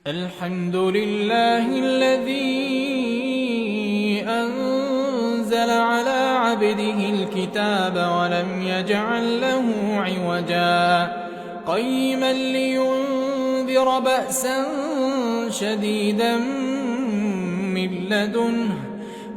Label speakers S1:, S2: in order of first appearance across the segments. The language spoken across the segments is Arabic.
S1: الحمد لله الذي أنزل على عبده الكتاب ولم يجعل له عوجا قيما لينذر بأسا شديدا من لدنه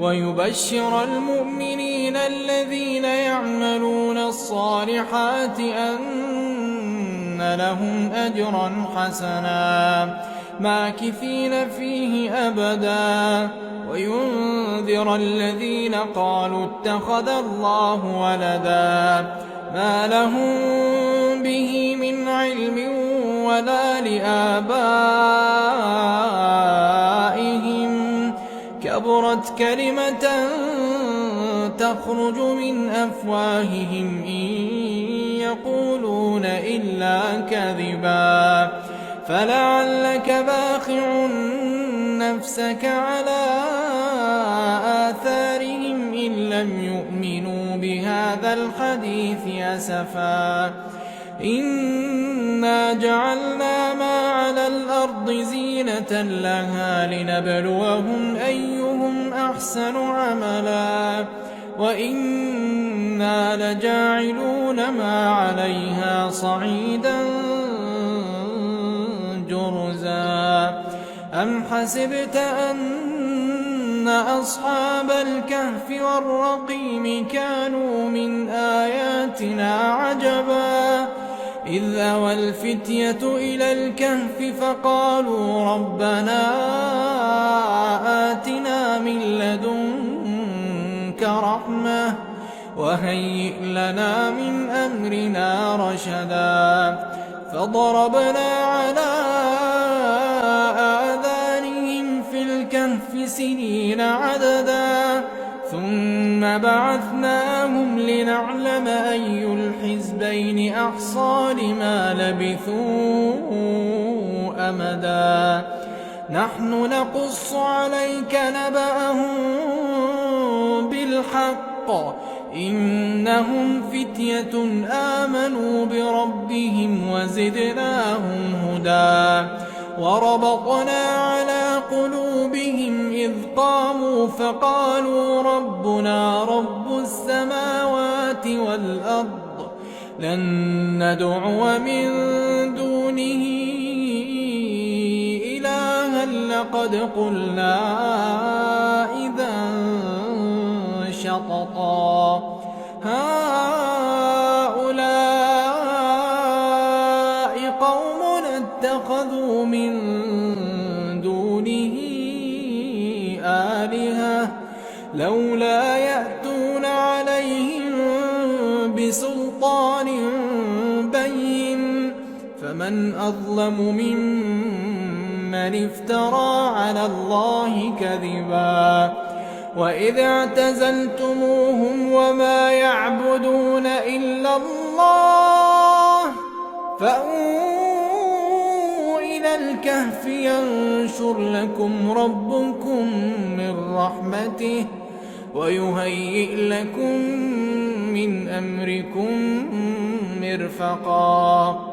S1: ويبشر المؤمنين الذين يعملون الصالحات أن لهم أجرا حسنا ماكثين فيه أبدا وينذر الذين قالوا اتخذ الله ولدا ما لهم به من علم ولا لآبائهم كبرت كلمة تخرج من أفواههم إن يقولون إلا كذبا فلعلك باخع نفسك على آثارهم إن لم يؤمنوا بهذا الحديث أسفا إنا جعلنا ما على الأرض زينة لها لنبلوهم أيهم أحسن عملا وإنا لجاعلون ما عليها صعيدا جرزا أم حسبت أن أصحاب الكهف والرقيم كانوا من آياتنا عجبا إذ أوى الفتية إلى الكهف فقالوا ربنا آتنا من لدنك رحمة وهيئ لنا من أمرنا رشدا فضربنا على آذانهم في الكهف سنين عددا ثم بعثناهم لنعلم أي الحزبين أحصى لما لبثوا أمدا نحن نقص عليك نبأهم بالحق إنهم فتية آمنوا بربهم وزدناهم هدى وربطنا على قلوبهم إذ قاموا فقالوا ربنا رب السماوات والأرض لن ندعو من دونه إلها لقد قلنا إذا شططا هؤلاء قوم اتخذوا من دونه آلهة لولا يأتون عليهم بسلطان بين فمن أظلم ممن افترى على الله كذبا وإذ اعتزلتموهم وما يعبدون إلا الله فأووا إلى الكهف ينشر لكم ربكم من رحمته ويهيئ لكم من أمركم مرفقا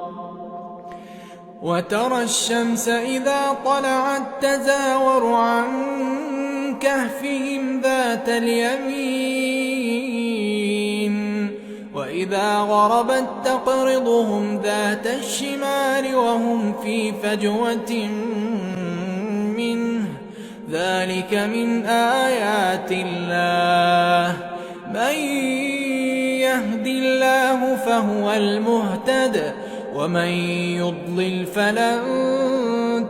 S1: وترى الشمس إذا طلعت تزاور عن كهفهم ذات اليمين وإذا غربت تقرضهم ذات الشمال وهم في فجوة منه ذلك من آيات الله من يهد الله فهو المهتد ومن يضلل فلن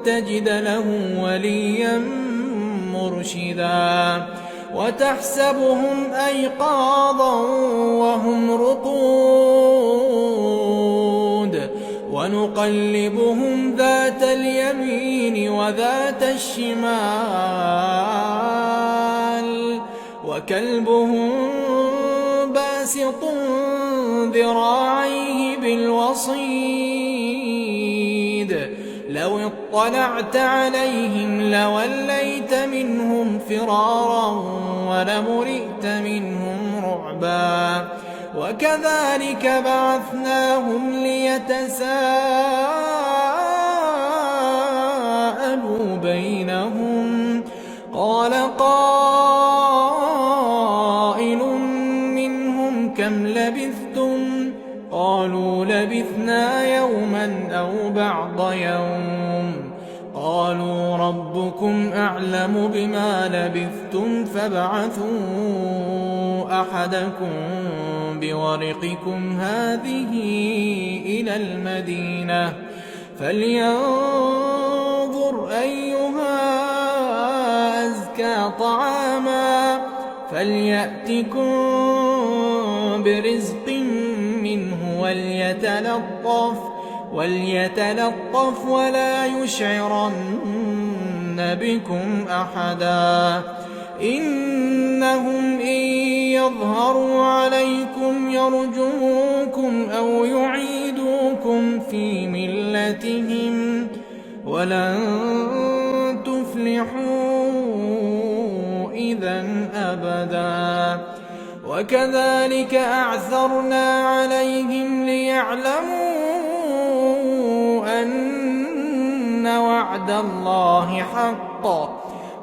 S1: تجد له وليا مرشدا وتحسبهم أيقاظا وهم رقود ونقلبهم ذات اليمين وذات الشمال وكلبهم باسط ذراعيه بالوصيد لو اطلعت عليهم لوليت منهم فرارا ولملئت منهم رعبا وكذلك بعثناهم ليتساءلوا بينهم. قال قائل منهم كم لبثتم؟ قالوا لبثنا يوما أو بعض يوم. قالوا ربكم أعلم بما لبثتم فابعثوا أحدكم بورقكم هذه إلى المدينة فلينظر أيها أزكى طعاما فليأتكم برزق منه وليتلطف ولا يشعرن بكم أحدا. إنهم إن يظهروا عليكم يرجموكم أو يعيدوكم في ملتهم ولن تفلحوا إذا أبدا. وكذلك أعثرنا عليهم ليعلموا أن وعد الله حق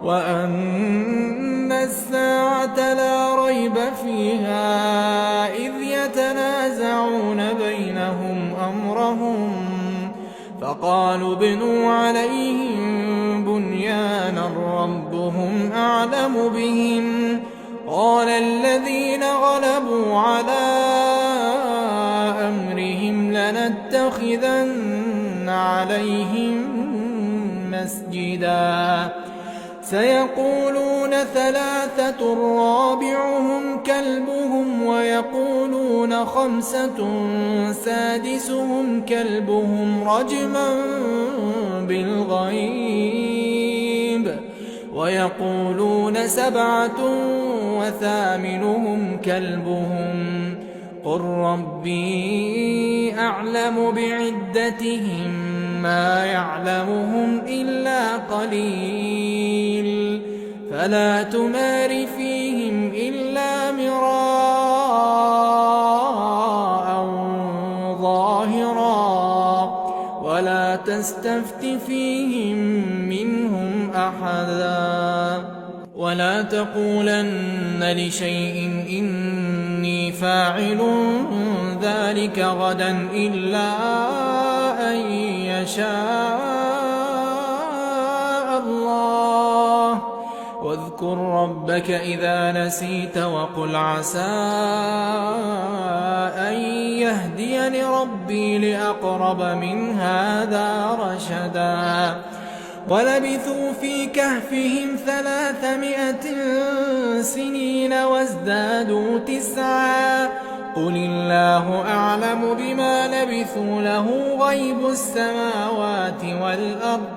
S1: وأن الساعة لا ريب فيها إذ يتنازعون بينهم أمرهم فقالوا ابنوا عليهم بنيانا ربهم أعلم بهم. قال الذين غلبوا على أمرهم لنتخذن عليهم مسجدا. سيقولون ثلاثة رابعهم كلبهم ويقولون خمسة سادسهم كلبهم رجما بالغيب ويقولون سبعة وثامنهم كلبهم قل ربي أعلم بعدتهم ما يعلمهم إلا قليل فلا تمار فيهم إلا مراء ظاهرا ولا تستفت فيهم منهم أحدا. ولا تقولن لشيء إني فاعل ذلك غدا إلا أن يشاء الله. واذكر ربك إذا نسيت وقل عسى أن يهديني ربي لأقرب من هذا رشدا. ولبثوا في كهفهم 300 سنين وازدادوا 9 قل الله أعلم بما لبثوا له غيب السماوات والأرض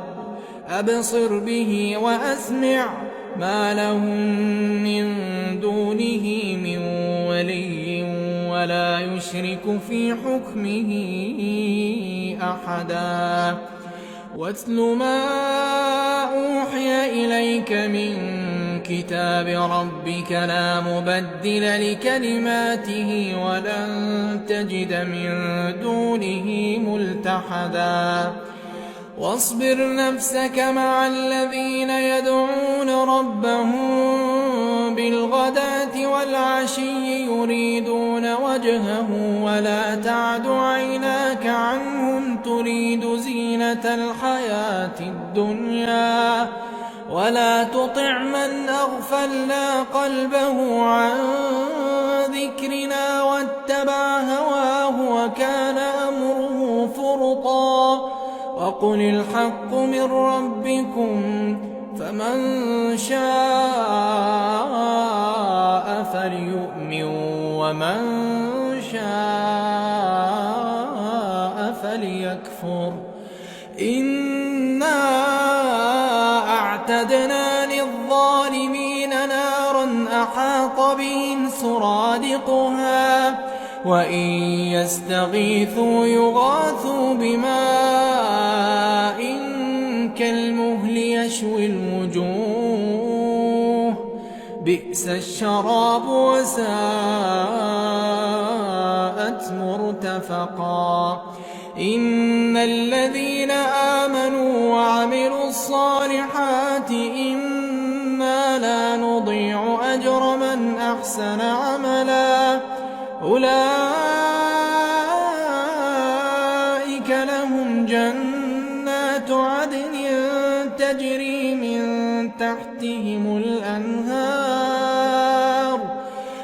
S1: أبصر به وأسمع ما لهم من دونه من ولي ولا يشرك في حكمه أحدا. واتل ما أوحي إليك من كتاب ربك لا مبدل لكلماته ولن تجد من دونه ملتحدا. واصبر نفسك مع الذين يدعون ربهم بالغداة والعشي يريدون وجهه ولا تعد عيناك عنهم تريد زينة الحياة الدنيا ولا تطع من أغفلنا قلبه عن ذكرنا واتبع هواه وكان أمره فرطا. وقل الحق من ربكم فمن شاء فليؤمن ومن شاء فليكفر. إنا أعتدنا للظالمين نارا أحاط بهم سرادقها وإن يستغيثوا يغاثوا بماء كالمهل يشوي الوجوه بئس الشراب وساءت مرتفقا. إن الذين آمنوا وعملوا الصالحات أحسن عملا أولئك لهم جنات عدن تجري من تحتهم الأنهار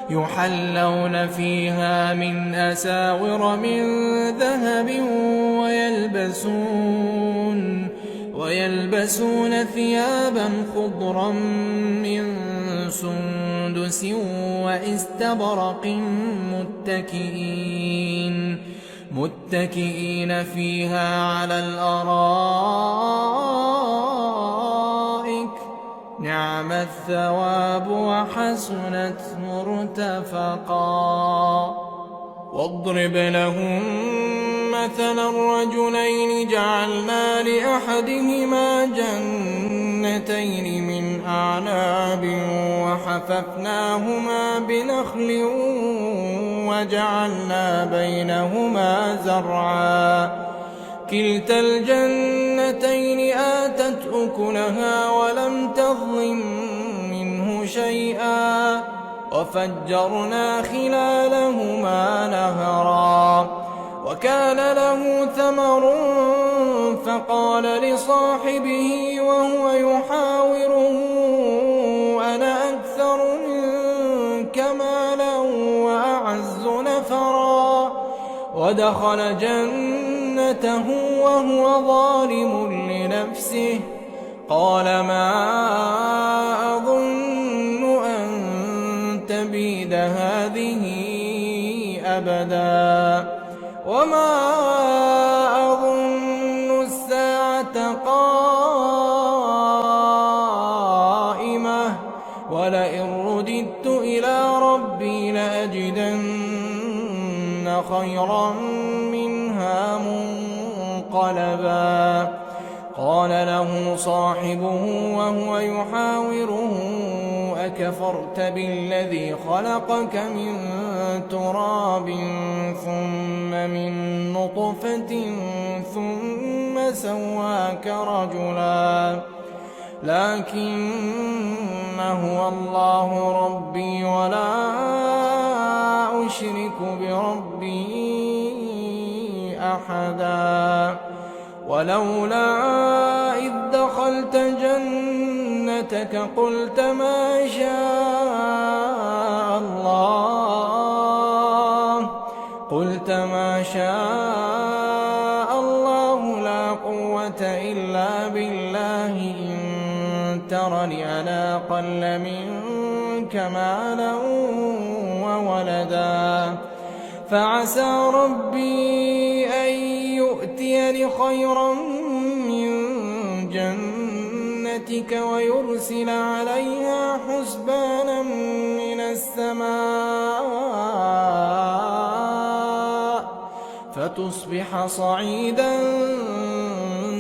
S1: يحلون فيها من أساور من ذهب ويلبسون ثيابا خضرا من سندس واستبرق متكئين فيها على الأرائك نعم الثواب وحسنت مرتفقا. واضرب لهم مثلا الرجلين جعلنا لأحدهما جنتين من أعناب وحففناهما بنخل وجعلنا بينهما زرعا كلتا الجنتين آتت أكلها ولم تظلم منه شيئا وفجرنا خلالهما نهرا وكان له ثمر فقال لصاحبه وهو يحاوره أنا أكثر منك مالا وأعز نفرا ودخل جنته وهو ظالم لنفسه قال ما أظن أن تبيد هذه أبدا وما أظن الساعة قائمة ولئن رددت إلى ربي لأجدن خيرا منها منقلبا. قال له صاحبه وهو يحاوره أكفرت بالذي خلقك من تراب ثم من نطفة ثم سواك رجلا لكن هو الله ربي ولا أشرك بربي أحدا. ولولا إذ دخلت جنتك قلت ما شاء الله لا قوة إلا بالله إن ترني أنا أقل منك مالا وولدا فعسى ربي أن يؤتيني خيرا من جنتك ويرسل عليها حسبانا من السماء فتصبح صعيدا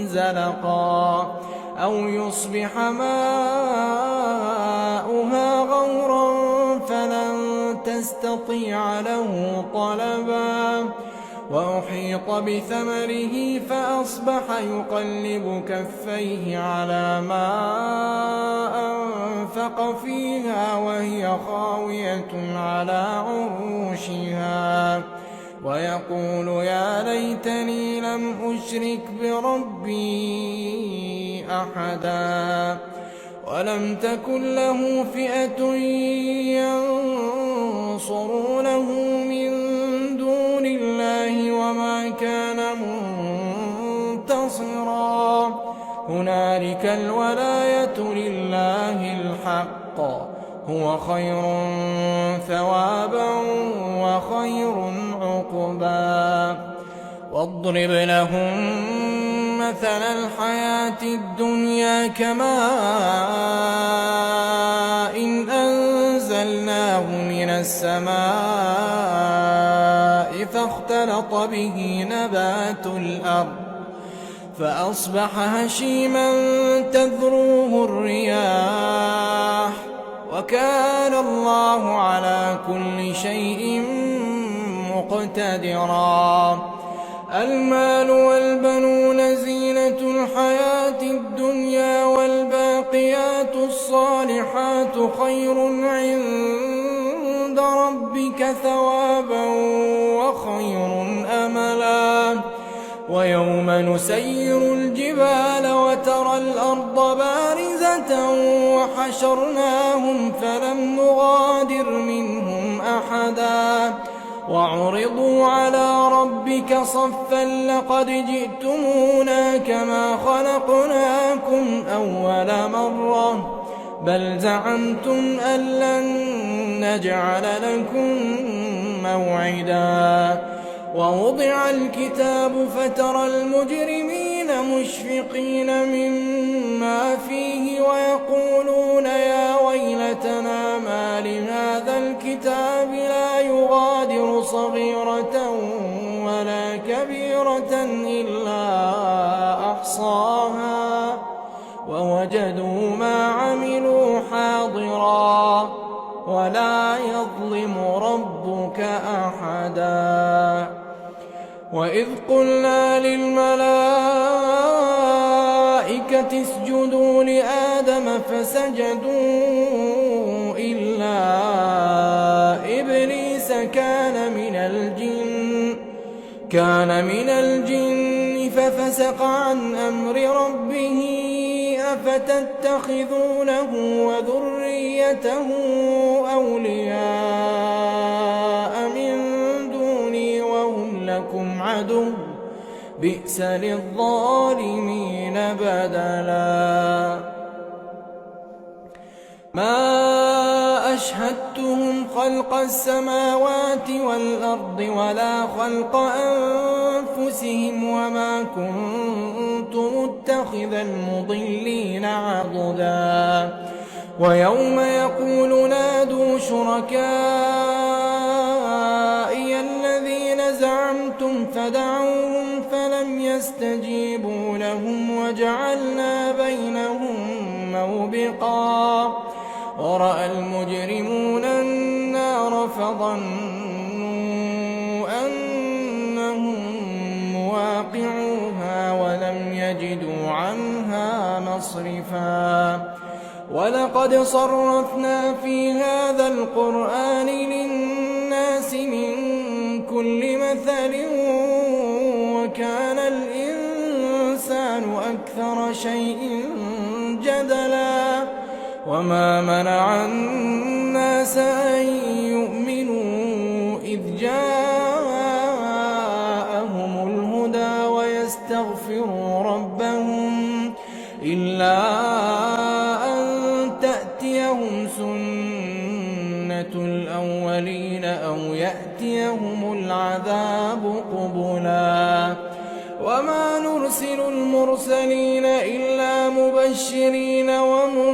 S1: زلقا أو يصبح ماؤها غورا فلن تستطيع له طلبا وأحيط بثمره فأصبح يقلب كفيه على ما أنفق فيها وهي خاوية على عروشها ويقول يا ليتني لم أشرك بربي أحدا ولم تكن له فئة ينصرونه من دون الله وما كان منتصرا هنالك الولاية لله الحق هو خير ثوابا وخير عقبا. واضرب لهم مثل الحياة الدنيا كماء إن أنزلناه من السماء فاختلط به نبات الأرض فأصبح هشيما تذروه الرياح وكان الله على كل شيء مقتدرا. المال والبنون زينة الحياة الدنيا والباقيات الصالحات خير عند ربك ثوابا وخير أملا ويوم نسير الجبال وترى الأرض بارزة وحشرناهم فلم نغادر منهم أحدا وعرضوا على ربك صفا لقد جئتمونا كما خلقناكم أول مرة بل زعمتم أن لن نجعل لكم موعدا ووضع الكتاب فترى المجرمين مشفقين مما فيه ويقولون يا ويلتنا ما لهذا الكتاب لا يغادر صغيرة ولا كبيرة إلا أحصاها ووجدوا ما عملوا حاضرا ولا يظلم ربك أحدا وإذ قلنا للملائكة اسجدوا لآدم فسجدوا إلا إبليس كان من الجن ففسق عن أمر ربه أفتتخذونه وذريته أولياء من دوني وهم لكم عدو بئس للظالمين بدلا ما أشهدتهم خلق السماوات والأرض ولا خلق أنفسهم وما كنت متخذ المضلين عضدا ويوم يقول نادوا شركائي الذين زعمتم فدعوهم فلم يستجيبوا لهم وجعلنا بينهم موبقا ورأى المجرمون النار فظنوا أنهم مواقعوها ولم يجدوا عنها مصرفا ولقد صرفنا في هذا القرآن للناس من كل مثل وكان الإنسان أكثر شيء جدلا وما منع الناس أن يؤمنوا إذ جاءهم الهدى ويستغفروا ربهم إلا أن تأتيهم سنة الأولين أو يأتيهم العذاب قبلا وما نرسل المرسلين إلا مبشرين ومنذرين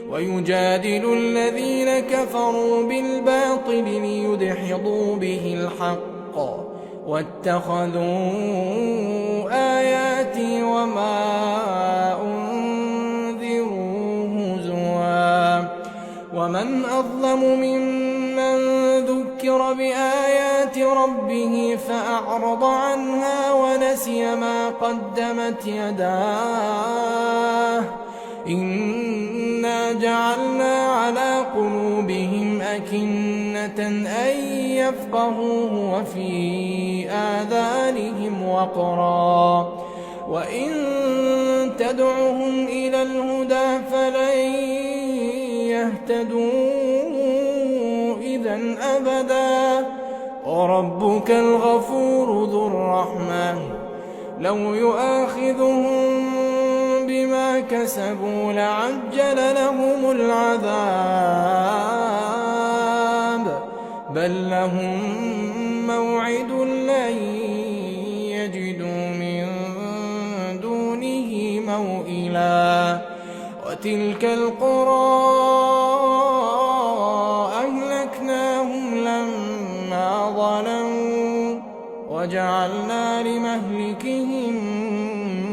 S1: ويجادل الذين كفروا بالباطل ليدحضوا به الحق واتخذوا آياتي وما أنذروا هزوا ومن أظلم ممن ذكر بآيات ربه فأعرض عنها ونسي ما قدمت يداه إنا جعلنا على قلوبهم أكنة أن يفقهوه وفي آذانهم وقرا وإن تدعهم إلى الهدى فلن يهتدوا إذا أبدا وربك الغفور ذو الرحمة لو يؤاخذهم بما كسبوا لعجل لهم العذاب بل لهم موعد لن يجدوا من دونه موئلا وتلك القرى أهلكناهم لما ظلموا وجعلنا لمهلكهم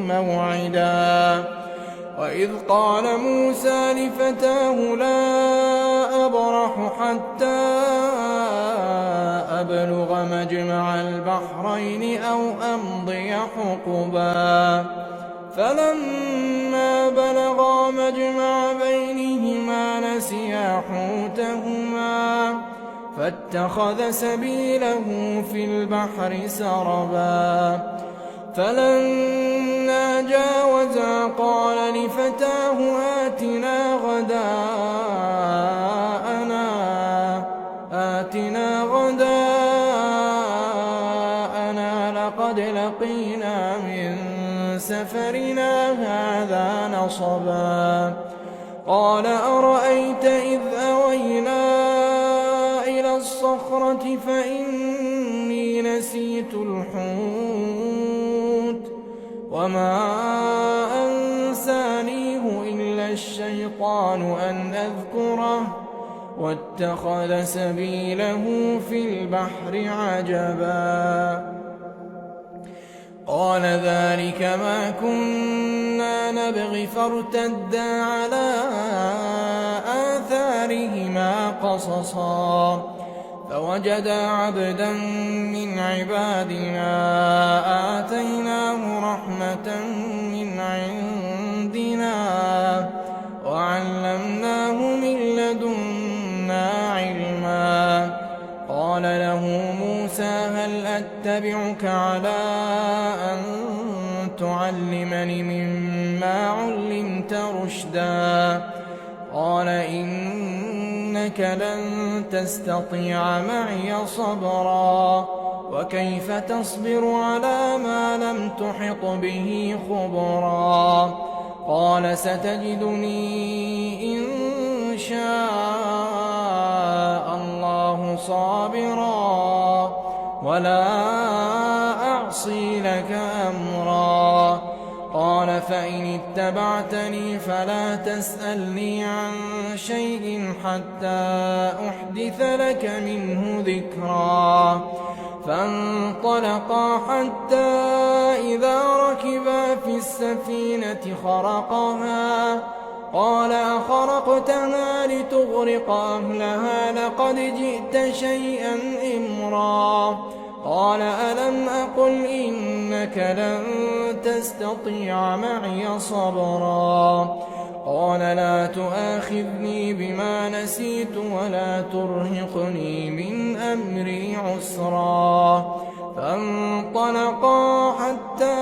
S1: موعدا وإذ قال موسى لفتاه لا أبرح حتى أبلغ مجمع البحرين أو أمضي حقبا فلما بلغا مجمع بينهما ونسيا حوتهما فاتخذ سبيله في البحر سربا فلما جاوزا قال لفتاه آتنا غداءنا لقد لقينا من سفرنا هذا نصبا قال أرأيت إذ أوينا إلى الصخرة فإني نسيت الحوت وما أنسانيه إلا الشيطان أن أذكره واتخذ سبيله في البحر عجبا قال ذلك ما كنا نبغي فارتدا على آثارهما قصصا فوجدا عبدا من عبادنا آتيناه رحمة من عندنا وعلمناه من لدنا علما قال له موسى هل أتبعك على أن تعلمني مما علمت رشدا قال إنك لن تستطيع معي صبرا وكيف تصبر على ما لم تحط به خبرا قال ستجدني إن شاء الله صابرا ولا أعصي لك أمرا قال فإن اتبعتني فلا تسألني عن شيء حتى أحدث لك منه ذكرا فانطلقا حتى إذا ركبا في السفينة خرقها قال أخرقتها لتغرق أهلها لقد جئت شيئا إمرا قال ألم أقل إنك لن تستطيع معي صبرا قال لا تؤاخذني بما نسيت ولا ترهقني من أمري عسرا فانطلقا حتى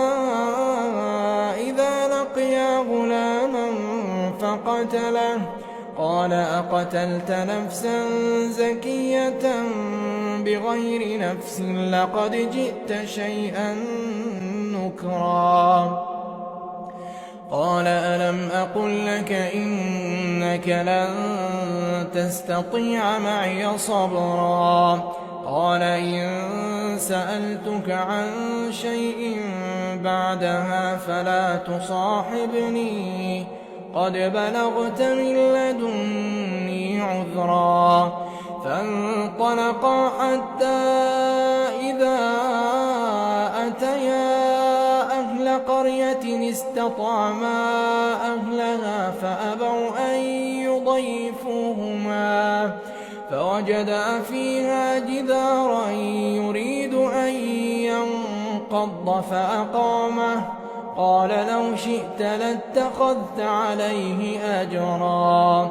S1: إذا لقيا غلاما فقتله قال أقتلت نفسا زكية بغير نفس لقد جئت شيئا نكرا قال ألم أقل لك إنك لن تستطيع معي صبرا قال إن سألتك عن شيء بعدها فلا تصاحبني قد بلغت من لدني عذرا فانطلقا حتى إذا أتيا أهل قرية استطعما أهلها فأبوا أن يضيفوهما فوجدا فيها جدارا يريد أن ينقض فأقامه قال لو شئت لاتخذت عليه أجرا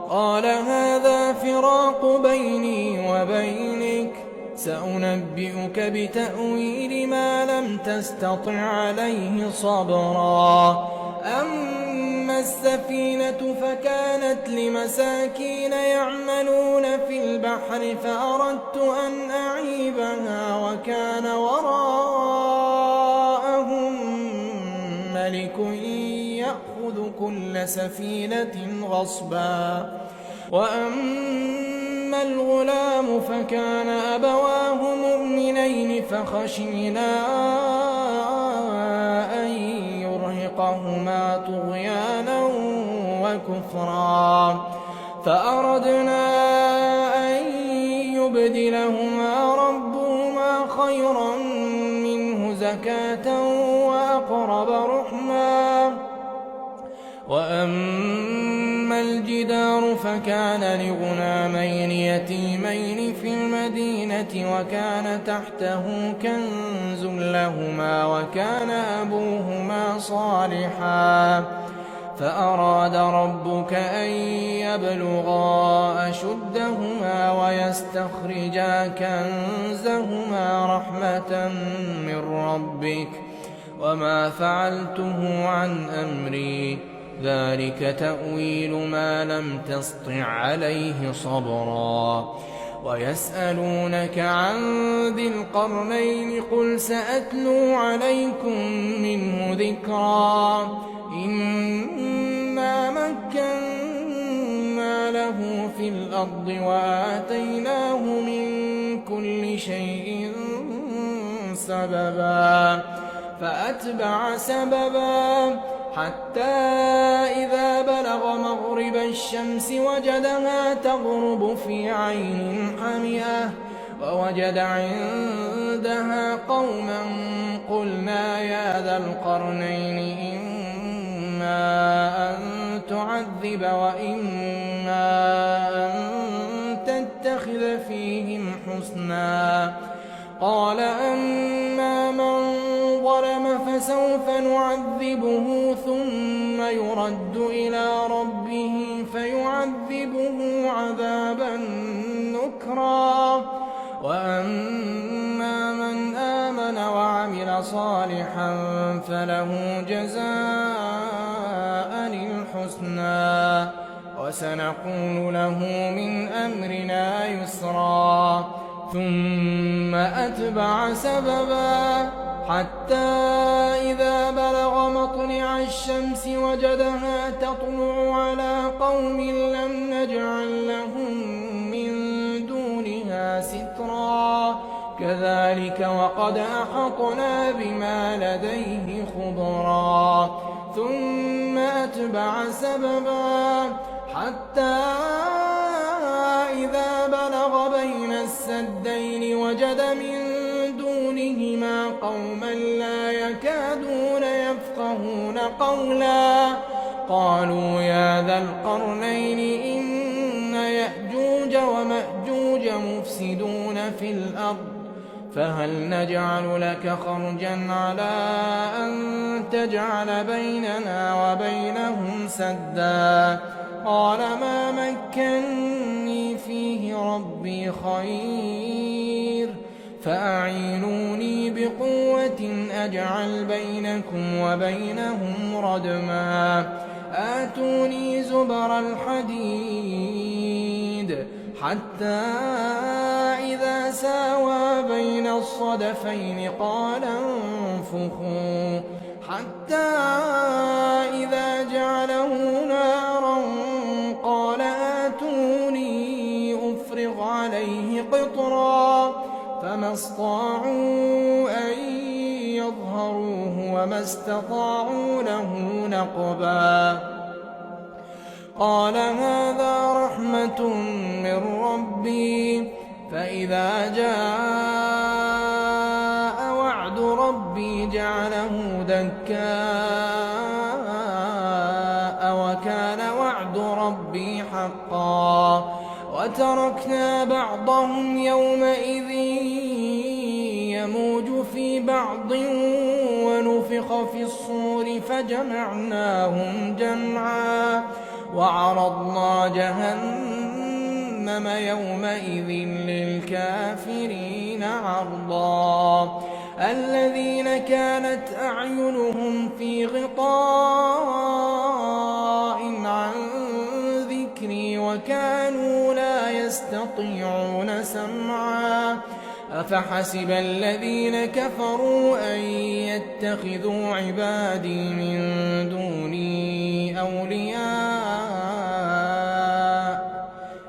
S1: قال هذا فراق بيني وبينك سأنبئك بتأويل ما لم تستطع عليه صبرا أما السفينة فكانت لمساكين يعملون في البحر فأردت أن أعيبها وكان وراءهم ملك يأخذ كل سفينة غصبا وأما الغلام فكان أبواه مؤمنين فخشينا أن يرهقهما طغيانا وكفرا فأردنا أن يبدلهما ربهما خيرا منه زكاة وأقرب رحما وأما الجدار فكان لغلامين يتيمين في المدينة وكان تحته كنز لهما وكان أبوهما صالحا فأراد ربك أن يبلغا أشدهما ويستخرجا كنزهما رحمة من ربك وما فعلته عن أمري ذلك تأويل ما لم تسطع عليه صبرا ويسألونك عن ذي القرنين قل سأتلو عليكم منه ذكرا إنا مكنا له في الأرض وآتيناه من كل شيء سببا فأتبع سببا حتى إذا بلغ مغرب الشمس وجدها تغرب في عين حمئة ووجد عندها قوما قلنا يا ذا القرنين إما أن تعذب وإما أن تتخذ فيهم حسنا قال أما من ظلم فسوف نعذبه ثم يرد إلى ربه فيعذبه عذابا نكرا وأما من آمن وعمل صالحا فله جزاء الحسنى وسنقول له من أمرنا يسرا ثم أتبع سببا حتى إذا بلغ مطلع الشمس وجدها تطلع على قوم لم نجعل لهم من دونها سترا كذلك وقد أحطنا بما لديه خبرا ثم أتبع سببا حتى إذا بلغ بين السدين وجد من دونهما قوما لا يكادون يفقهون قولا قالوا يا ذا القرنين إن يأجوج ومأجوج مفسدون في الأرض فهل نجعل لك خرجا على أن تجعل بيننا وبينهم سدا قال ما مكني فيه ربي خير فأعينوني بقوة أجعل بينكم وبينهم ردما آتوني زبر الحديد حتى إذا ساوى بين الصدفين قال انفخوا حتى إذا جعله نارا قال آتوني أفرغ عليه قطرا فما استطاعوا أن يظهروه وما استطاعوا له نقبا قال هذا رحمة من ربي فإذا جاء وعد ربي جعله دكاء وكان وعد ربي حقا وتركنا بعضهم يومئذ يموج في بعض ونفخ في الصور فجمعناهم جمعا وعرضنا جهنم يومئذ للكافرين عرضا الذين كانت أعينهم في غطاء عن ذكري وكانوا لا يستطيعون سمعا أفحسب الذين كفروا أن يتخذوا عبادي من دوني أولياء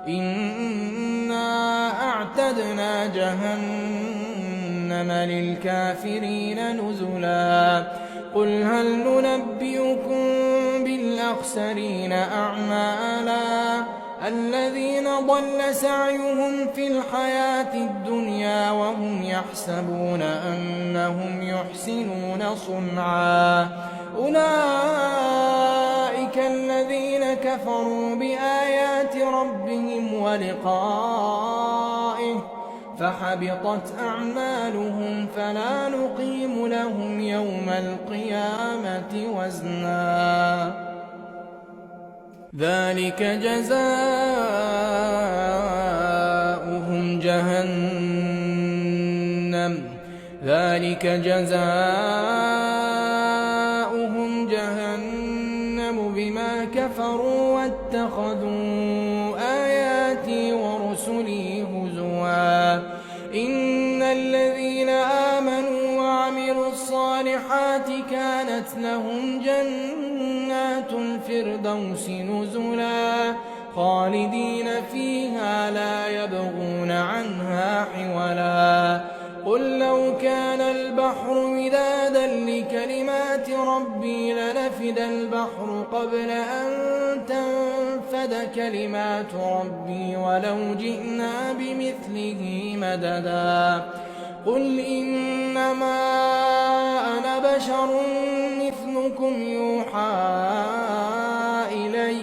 S1: إنا أعتدنا جهنم للكافرين نزلا قل هل ننبئكم بالأخسرين أعمالا الذين ضل سعيهم في الحياة الدنيا وهم يحسبون أنهم يحسنون صنعا أولئك الذين كفروا بآيات ربهم ولقائه فحبطت أعمالهم فلا نقيم لهم يوم القيامة وزنا ذلك جزاؤهم جهنم بما كفروا واتخذوا آياتي ورسلي هزوا إن الذين آمنوا وعملوا الصالحات كانت لهم جنات الفردوس نزلا خالدين فيها لا يبغون عنها حولا قل لو كان البحر مدادا لكلمات ربي لنفد البحر قبل أن تنفد كلمات ربي ولو جئنا بمثله مددا قل إنما أنا بشر مثلكم يوحى إلي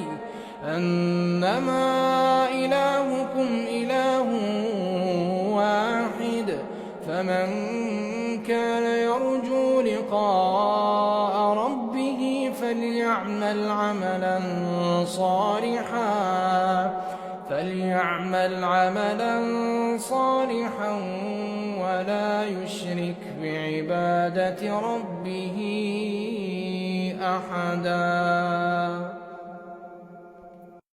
S1: أنما إلهكم إله واحد فمن كان يرجو لقاء ربه فليعمل عملا صالحا ولا يشرك بعبادة ربه أحدا.